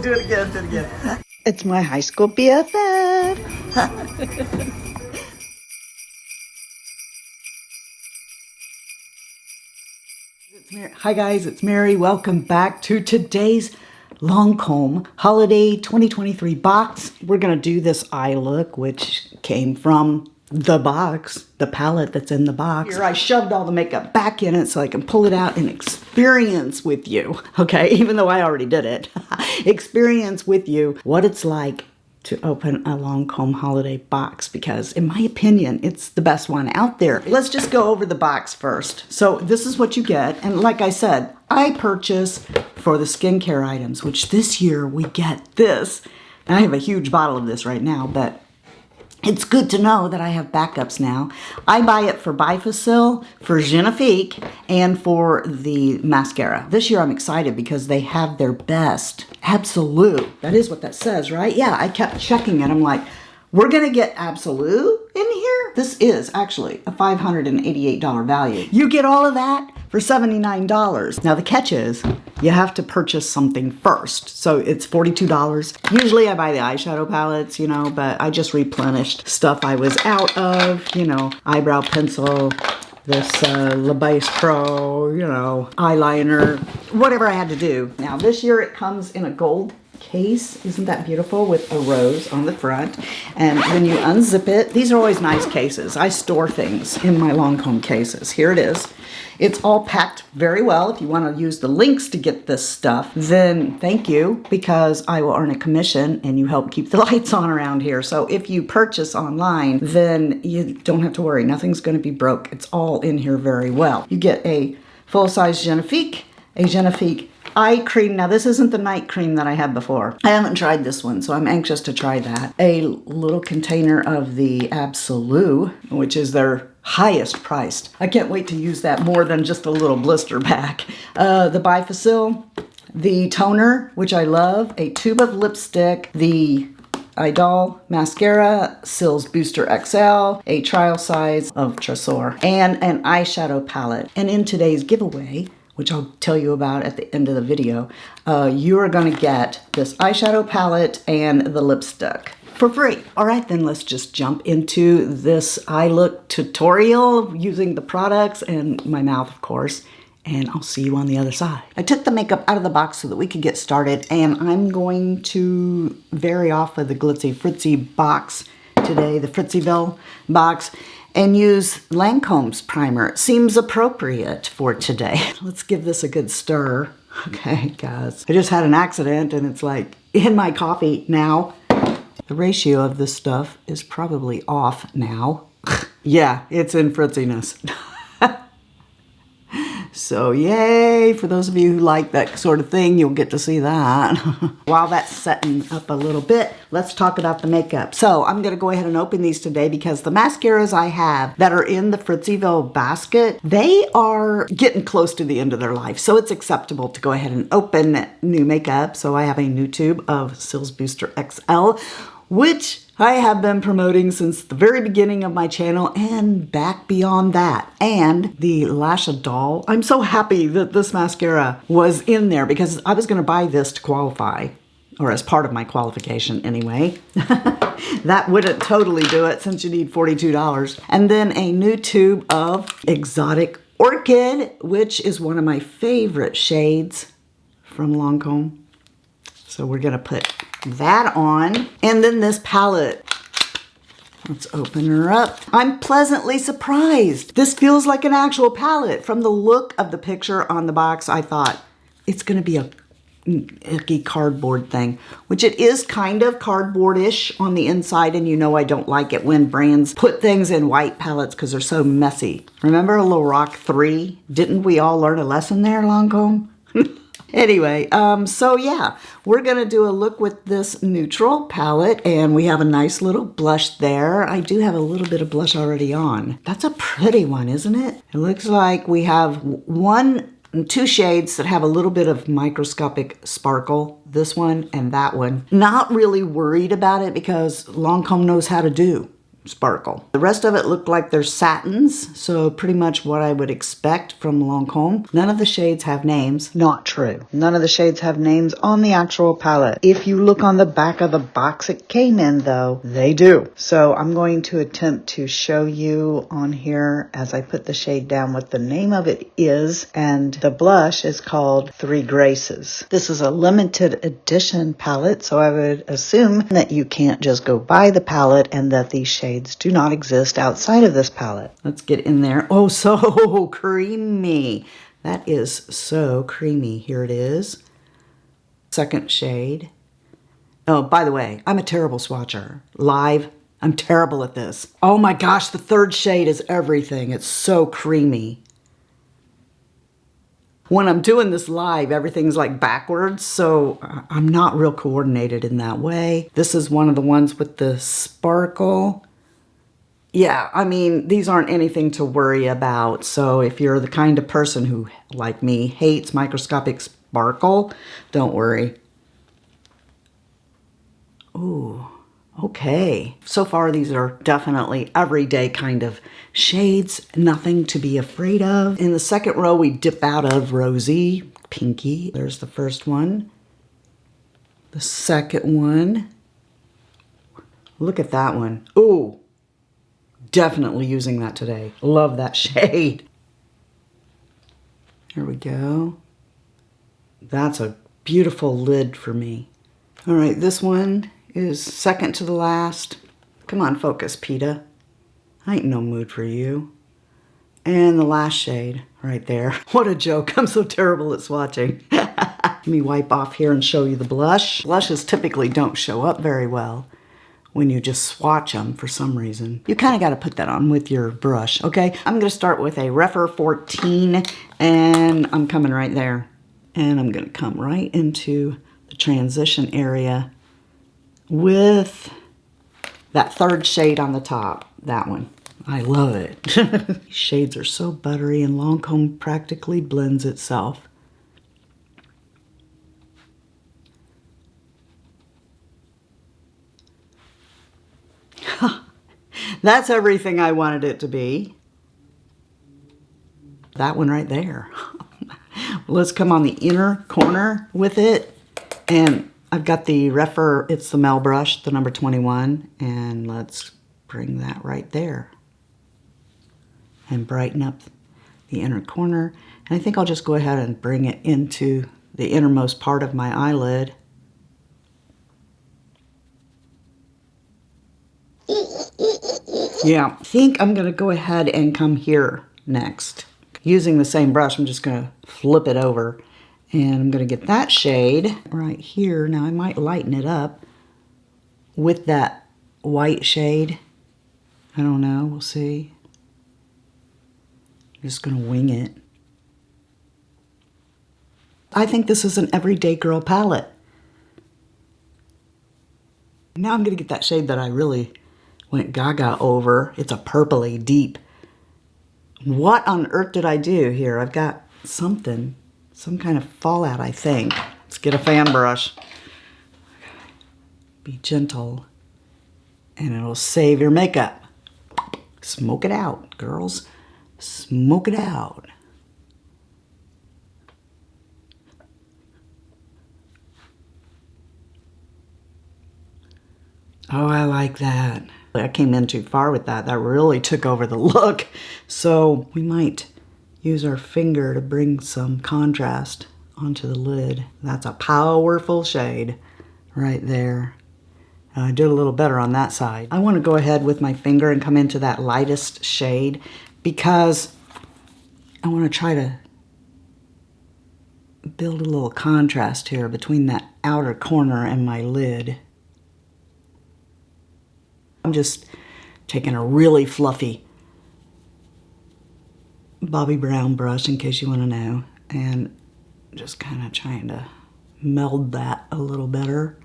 Do it again, do it again. It's my high school BFF. Hi guys, it's Mary. Welcome back to today's Lancome Holiday 2023 box. We're going to do this eye look, which came from the box, the palette that's in the box. Here I shoved all the makeup back in it so I can pull it out and experience with you, okay? Even though I already did it. Experience with you what it's like to open a Lancome Holiday box, because in my opinion, it's the best one out there. Let's just go over the box first. So this is what you get. And like I said, I purchase for the skincare items, which this year we get this. And I have a huge bottle of this right now, but it's good to know that I have backups now. I buy it for Bifacil, for Genifique, and for the mascara. This year I'm excited because they have their best Absolute. That is what that says, right? Yeah, I kept checking it. I'm like, we're going to get Absolute in here? This is actually a $588 value. You get all of that for $79. Now the catch is you have to purchase something first. So it's $42. Usually I buy the eyeshadow palettes, you know, but I just replenished stuff I was out of, you know, eyebrow pencil, this Le Base Pro, you know, eyeliner, whatever I had to do. Now this year it comes in a gold case. Isn't that beautiful, with a rose on the front? And when you unzip it, these are always nice cases. I store things in my Lancome cases. Here it is. It's all packed very well. If you want to use the links to get this stuff, then thank you, because I will earn a commission and you help keep the lights on around here. So if you purchase online, then you don't have to worry. Nothing's going to be broke. It's all in here very well. You get a full-size Genifique, a Genifique eye cream. Now this isn't the night cream that I had before. I haven't tried this one, so I'm anxious to try that. A little container of the Absolute, which is their highest priced. I can't wait to use that more than just a little blister pack. The Bifacil, the toner, which I love, a tube of lipstick, the Idol mascara, Cils Booster XL, a trial size of Tresor, and an eyeshadow palette. And in today's giveaway, which I'll tell you about at the end of the video, you are going to get this eyeshadow palette and the lipstick for free. All right, then let's just jump into this eye look tutorial using the products and my mouth, of course, and I'll see you on the other side. I took the makeup out of the box so that we could get started, and I'm going to vary off of the Glitzy Fritzy box today, the Fritziville box, and use Lancome's primer. It seems appropriate for today. Let's give this a good stir. Okay, guys. I just had an accident and it's like in my coffee now. The ratio of this stuff is probably off now. Yeah, it's in fritziness. So yay, for those of you who like that sort of thing, you'll get to see that. While that's setting up a little bit, let's talk about the makeup. So I'm going to go ahead and open these today because the mascaras I have that are in the Fritziville basket, they are getting close to the end of their life. So it's acceptable to go ahead and open new makeup. So I have a new tube of Cils Booster XL, which I have been promoting since the very beginning of my channel and back beyond that. And the Lash Doll. I'm so happy that this mascara was in there because I was going to buy this to qualify, or as part of my qualification anyway. That wouldn't totally do it since you need $42. And then a new tube of Exotic Orchid, which is one of my favorite shades from Lancome. So we're going to put that on. And then this palette. Let's open her up. I'm pleasantly surprised. This feels like an actual palette. From the look of the picture on the box, I thought it's going to be a icky cardboard thing, which it is kind of cardboard-ish on the inside, and you know I don't like it when brands put things in white palettes because they're so messy. Remember Little Rock 3? Didn't we all learn a lesson there, Lancome? Anyway, so yeah, we're going to do a look with this neutral palette, and we have a nice little blush there. I do have a little bit of blush already on. That's a pretty one, isn't it? It looks like we have two shades that have a little bit of microscopic sparkle, this one and that one. Not really worried about it because Lancome knows how to do sparkle. The rest of it looked like they're satins, so pretty much what I would expect from Lancome. None of the shades have names. Not true. None of the shades have names on the actual palette. If you look on the back of the box it came in though, they do. So I'm going to attempt to show you on here as I put the shade down what the name of it is, and the blush is called Three Graces. This is a limited edition palette, so I would assume that you can't just go buy the palette and that these shades do not exist outside of this palette. Let's get in there. Oh, so creamy. That is so creamy. Here it is. Second shade. Oh, by the way, I'm a terrible swatcher. Live, I'm terrible at this. Oh my gosh, the third shade is everything. It's so creamy. When I'm doing this live, everything's like backwards, so I'm not real coordinated in that way. This is one of the ones with the sparkle. Yeah, I mean, these aren't anything to worry about. So if you're the kind of person who, like me, hates microscopic sparkle, don't worry. Ooh, okay. So far, these are definitely everyday kind of shades. Nothing to be afraid of. In the second row, we dip out of rosy, pinky. There's the first one. The second one. Look at that one. Ooh. Definitely using that today. Love that shade. Here we go. That's a beautiful lid for me. All right, this one is second to the last. Come on, focus, PETA. I ain't no mood for you. And the last shade right there. What a joke. I'm so terrible at swatching. Let me wipe off here and show you the blush. Blushes typically don't show up very well when you just swatch them for some reason. You kind of got to put that on with your brush, okay? I'm going to start with a rephr 14, and I'm coming right there. And I'm going to come right into the transition area with that third shade on the top, that one. I love it. These shades are so buttery, and Lancome practically blends itself. That's everything I wanted it to be. That one right there. Let's come on the inner corner with it. And I've got the rephr, it's the Mel brush, the number 21. And let's bring that right there. And brighten up the inner corner. And I think I'll just go ahead and bring it into the innermost part of my eyelid. Yeah, I think I'm going to go ahead and come here next. Using the same brush, I'm just going to flip it over. And I'm going to get that shade right here. Now, I might lighten it up with that white shade. I don't know. We'll see. I'm just going to wing it. I think this is an everyday girl palette. Now I'm going to get that shade that I really went gaga over. It's a purpley deep. What on earth did I do here? I've got something, some kind of fallout, I think. Let's get a fan brush. Be gentle, and it'll save your makeup. Smoke it out, girls. Smoke it out. Oh, I like that. I came in too far with that. That really took over the look. So we might use our finger to bring some contrast onto the lid. That's a powerful shade right there. I did a little better on that side. I want to go ahead with my finger and come into that lightest shade because I want to try to build a little contrast here between that outer corner and my lid. I'm just taking a really fluffy Bobbi Brown brush, in case you want to know, and just kind of trying to meld that a little better.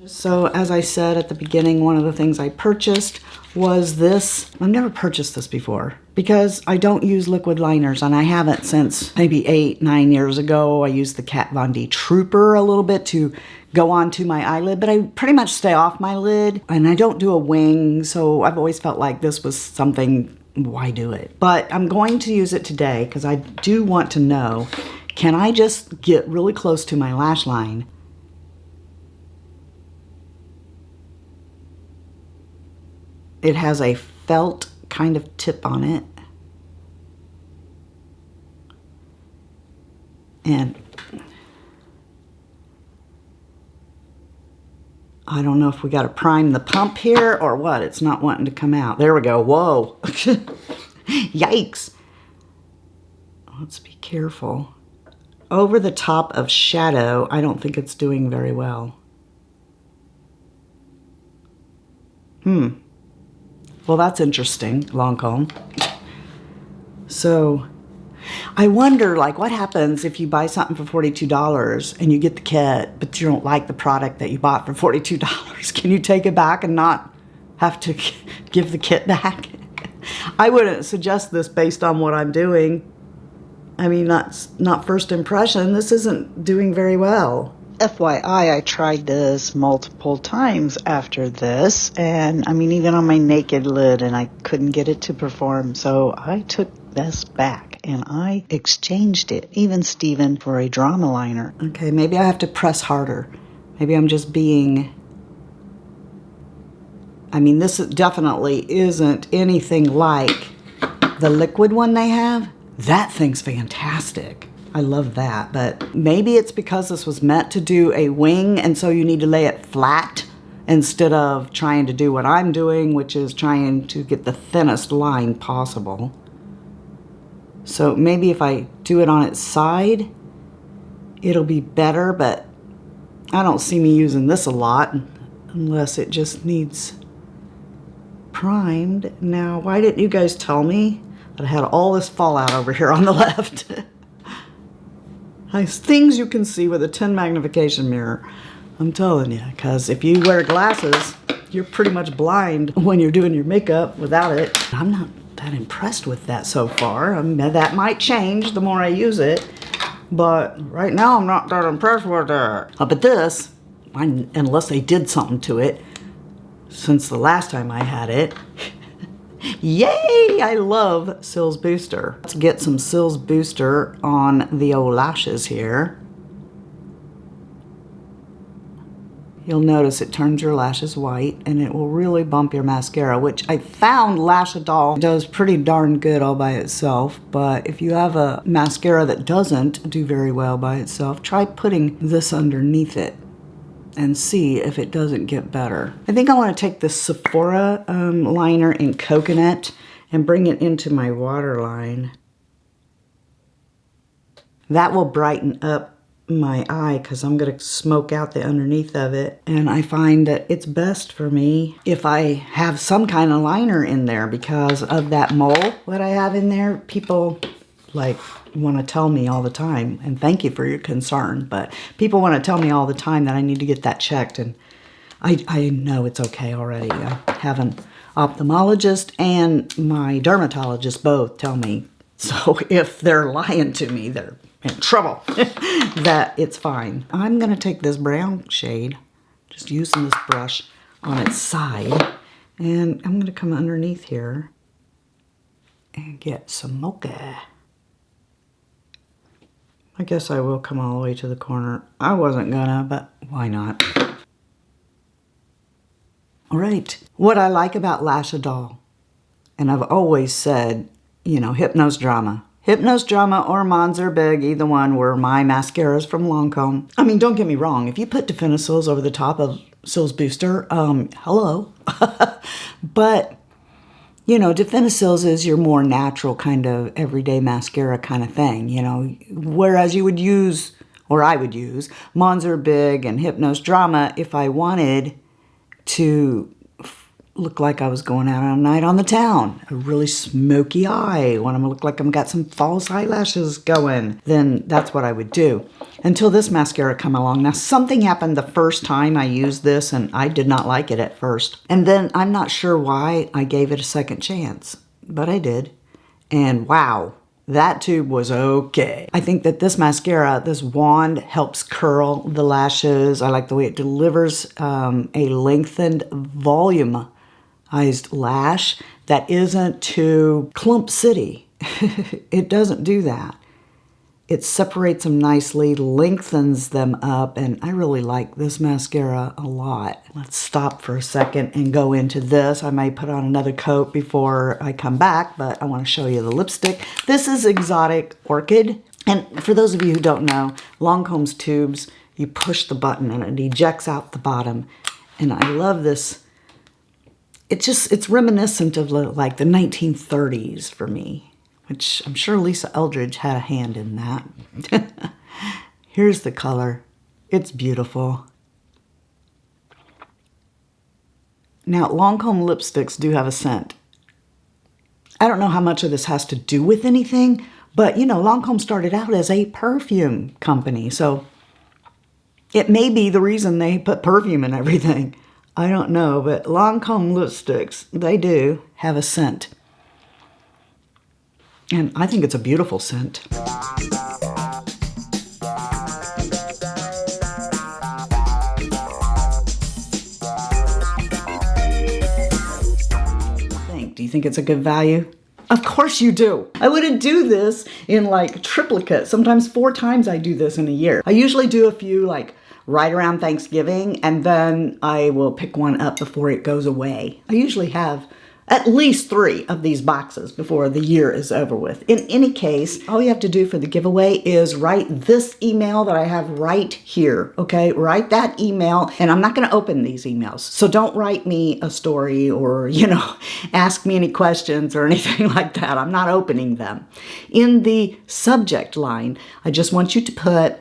So as I said at the beginning, one of the things I purchased was this. I've never purchased this before. because I don't use liquid liners, and I haven't since maybe 8-9 years ago. I used the Kat Von D Trooper a little bit to go onto my eyelid, but I pretty much stay off my lid, and I don't do a wing, so I've always felt like this was something, why do it? But I'm going to use it today because I do want to know, can I just get really close to my lash line? It has a felt kind of tip on it. And I don't know if we got to prime the pump here or what. It's not wanting to come out. There we go. Whoa. Yikes. Let's be careful. Over the top of shadow, I don't think it's doing very well. Well, that's interesting, Lancome. So I wonder, like, what happens if you buy something for $42 and you get the kit, but you don't like the product that you bought for $42? Can you take it back and not have to give the kit back? I wouldn't suggest this based on what I'm doing. I mean, not first impression. This isn't doing very well. FYI, I tried this multiple times after this, and I mean, even on my naked lid, and I couldn't get it to perform, so I took this back and I exchanged it, even Steven, for a drama liner. Okay, maybe I have to press harder. Maybe I'm just being... I mean, this definitely isn't anything like the liquid one they have. That thing's fantastic. I love that, but maybe it's because this was meant to do a wing, and so you need to lay it flat instead of trying to do what I'm doing, which is trying to get the thinnest line possible. So maybe if I do it on its side, it'll be better, but I don't see me using this a lot unless it just needs primed. Now, why didn't you guys tell me that I had all this fallout over here on the left? Nice things you can see with a 10 magnification mirror. I'm telling you, because if you wear glasses, you're pretty much blind when you're doing your makeup without it. I'm not that impressed with that so far. I mean, that might change the more I use it, but right now I'm not that impressed with it. But this, unless they did something to it since the last time I had it, yay! I love Sil's Booster. Let's get some Sil's Booster on the old lashes here. You'll notice it turns your lashes white, and it will really bump your mascara, which I found Lashadol does pretty darn good all by itself. But if you have a mascara that doesn't do very well by itself, try putting this underneath it and see if it doesn't get better. I think I want to take this Sephora liner in Coconut and bring it into my waterline. That will brighten up my eye because I'm going to smoke out the underneath of it. And I find that it's best for me if I have some kind of liner in there because of that mole that I have in there. People like want to tell me all the time, and thank you for your concern, but people want to tell me all the time that I need to get that checked, and I know it's okay already. I have an ophthalmologist and my dermatologist both tell me, so if they're lying to me, they're in trouble, that it's fine. I'm going to take this brown shade, just using this brush on its side, and I'm going to come underneath here and get some mocha. I guess I will come all the way to the corner. I wasn't gonna, but why not? All right. What I like about Lashadol, and I've always said, you know, Hypnose Drama. Hypnose Drama or Monster Big, either one, were my mascaras from Lancome. I mean, don't get me wrong. If you put Definicils over the top of Sil's Booster, hello. But you know, Definicils is your more natural kind of everyday mascara kind of thing, you know, whereas you would use, or I would use, Monster Big and Hypnose Drama if I wanted to look like I was going out on a night on the town. A really smoky eye. When I look like I've got some false eyelashes going, then that's what I would do. Until this mascara come along. Now, something happened the first time I used this, and I did not like it at first. And then I'm not sure why I gave it a second chance, but I did. And wow, that tube was okay. I think that this mascara, this wand, helps curl the lashes. I like the way it delivers a lengthened, volumized lash that isn't too clump city. It doesn't do that. It separates them nicely, lengthens them up, and I really like this mascara a lot. Let's stop for a second and go into this. I may put on another coat before I come back, but I want to show you the lipstick. This is Exotic Orchid. And for those of you who don't know, Lancome's tubes, you push the button and it ejects out the bottom. And I love this. It's reminiscent of like the 1930s for me, which I'm sure Lisa Eldridge had a hand in that. Here's the color. It's beautiful. Now, Lancome lipsticks do have a scent. I don't know how much of this has to do with anything, but you know, Lancome started out as a perfume company, so it may be the reason they put perfume in everything. I don't know, but Lancome lipsticks, they do have a scent. And I think it's a beautiful scent. Do you think it's a good value? Of course you do. I wouldn't do this in like triplicate. Sometimes 4 times I do this in a year. I usually do a few like right around Thanksgiving, and then I will pick one up before it goes away. I usually have at least 3 of these boxes before the year is over with. In any case, all you have to do for the giveaway is write this email that I have right here, okay? Write that email, and I'm not gonna open these emails. So don't write me a story or, you know, ask me any questions or anything like that. I'm not opening them. In the subject line, I just want you to put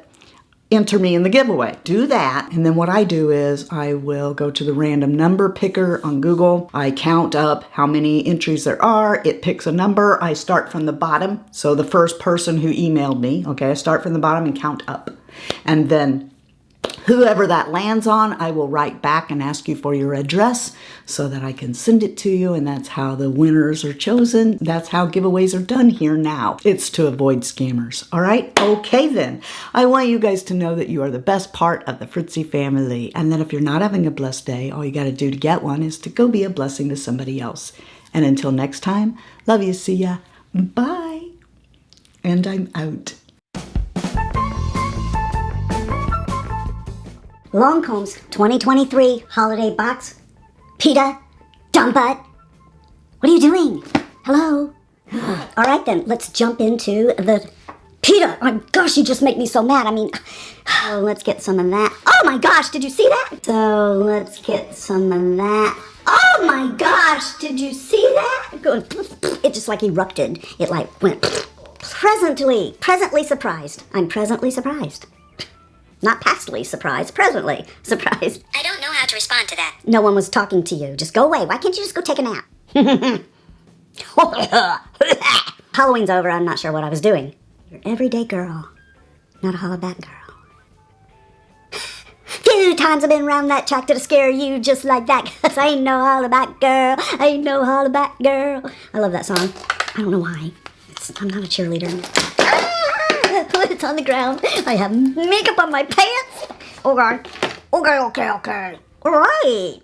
enter me in the giveaway. Do that, and then what I do is I will go to the random number picker on Google. I count up how many entries there are. It picks a number. I start from the bottom. So the first person who emailed me, okay, I start from the bottom and count up. And then whoever that lands on, I will write back and ask you for your address so that I can send it to you, and that's how the winners are chosen. That's how giveaways are done here now. It's to avoid scammers, all right? Okay then. I want you guys to know that you are the best part of the Fritzy family, and that if you're not having a blessed day, all you gotta do to get one is to go be a blessing to somebody else. And until next time, love you, see ya, bye. And I'm out. Lancome's 2023 Holiday Box. Peta, dump it. What are you doing? Hello? All right then, let's jump into the... Peta, oh my gosh, you just make me so mad. I mean, let's get some of that. Oh my gosh, did you see that? So let's get some of that. Oh my gosh, did you see that? It just like erupted. It like went... Presently surprised. I'm presently surprised. Not pastly surprised, presently surprised. I don't know how to respond to that. No one was talking to you. Just go away. Why can't you just go take a nap? Halloween's over. I'm not sure what I was doing. You're an everyday girl, not a hollaback girl. Few times I've been around that track to scare you just like that, 'cause I ain't no hollaback girl. I ain't no hollaback girl. I love that song. I don't know why. I'm not a cheerleader. It's on the ground. I have makeup on my pants. Okay. All right.